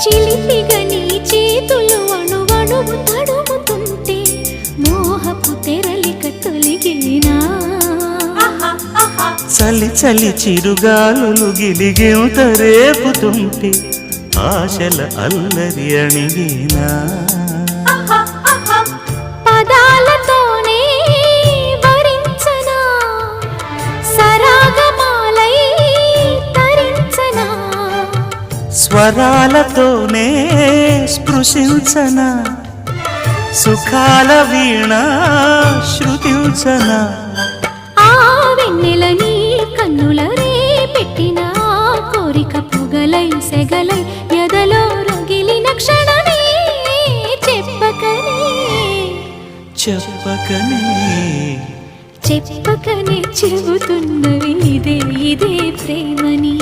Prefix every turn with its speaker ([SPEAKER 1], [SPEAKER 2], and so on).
[SPEAKER 1] చిలిపిగా నీ చేతులు అణువణువు తడుముతుంటే మోహపు తెరలిక తొలిగేనా
[SPEAKER 2] చలి చలి చిరుగాలులు గిలిగెంత రేపుతుంటే ఆశల అల్లరి అణిగేనా
[SPEAKER 1] పదాలతోనే వరించనా సరాగమాలై తరించనా
[SPEAKER 2] స్వరాలతోనే స్పృశించనా సుఖాల వీణ శృతించనా
[SPEAKER 1] ఆ వెన్నెల నీ కన్నుల రే పెట్టిన కోరిక పొగలై సెగలై ఎదలో రగిలిన క్షణమే చెప్పకనే
[SPEAKER 2] చెప్పకనే
[SPEAKER 1] చెప్పకనే చెబుతున్నవి ఇదే ఇదే ప్రేమని